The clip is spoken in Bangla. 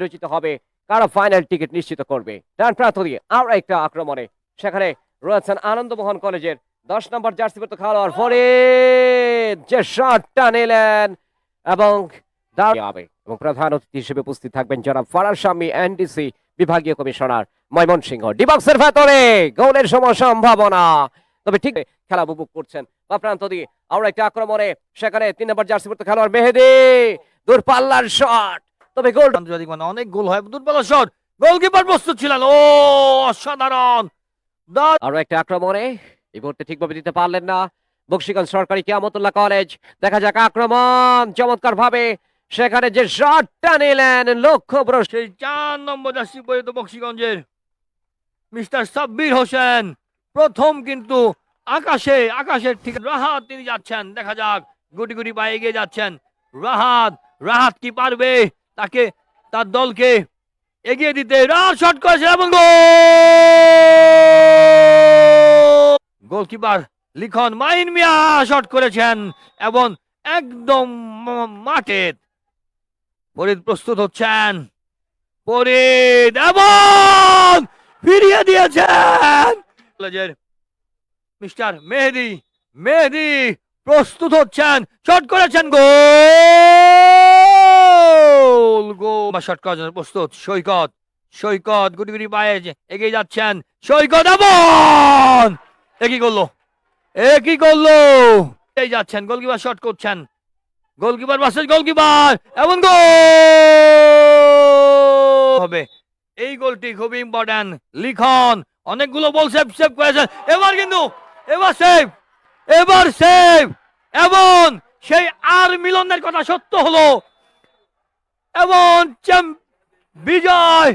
রচিত হবে, কারা ফাইনাল টিকিট নিশ্চিত করবে। ডান প্রান্ত দিয়ে আরো একটা আক্রমণে সেখানে রয়েছেন আনন্দমোহন কলেজের 10 নম্বর জার্সিভুক্ত খেলোয়াড় ফরিদ, যে শটটা নিলেন এবং এবং প্রধান অতিথি হিসেবে উপস্থিত থাকবেন জনাব ফারাজ শামী, এনডিসি বিভাগীয় কমিশনার ময়মনসিংহ। ডিবক্সের ভেতরে গোলের সম্ভাবনা, তবে ঠিক খেলা উপভোগ করছেন। বা প্রান্ত দিয়ে আরো একটা আক্রমণে সেখানে 3 নম্বর জার্সিভুক্ত খেলোয়াড় মেহেদী, দূরপাল্লার শট, তবে গোল আন্তর্জাতিক মানে অনেক গোল হয়, দূরপাল্লার শট, গোলকিপার প্রস্তুত ছিলেন, ও অসাধারণ। আরো একটা আক্রমণে এই মুহূর্তে ঠিকভাবে দিতে পারলেন না বক্সিগঞ্জ সরকারি কিয়ামতুল্লাহ কলেজ। দেখা যাক আক্রমণ চমৎকার ভাবে সেখানে যে শটটা নিলেন লক্ষ্যভ্রষ্ট, সেই 4 নম্বর জার্সি পরিহিত বক্সিগঞ্জের মিস্টার সাব্বির হোসেন প্রথম কিন্তু আকাশের ঠিক রাহাত তিনি যাচ্ছেন। দেখা যাক গুটি গুটি পায়ে এগিয়ে যাচ্ছেন রাহাত কি পারবে তাকে তার দলকে এগিয়ে দিতে। রাহাত শট করেছে এবং গোলকিপার লিখন মাইন মিয়া শট করেছেন এবং একদম মাঠে ফরিদ প্রস্তুত হচ্ছেন। ফরিদ এবং ফিরিয়ে দিয়েছেন কলেজের মিস্টার মেহেদী প্রস্তুত হচ্ছেন, শট করেছেন, গোল শট করার জন্য প্রস্তুত সৈকত গুটি গুটি পায়ে এগিয়ে যাচ্ছেন, সৈকত এবং একই করলো এই যাচ্ছেন, গোলকিপার শট করছেন, গোলকিপার ভার্সেস গোলকিপার এবং গোল হবে। এই গোলটি খুবই ইম্পর্টেন্ট। লিখন অনেকগুলো বল সেভ করেছেন, এবার সেভ এবং সেই আর মিলনের কথা সত্য হলো এবং বিজয়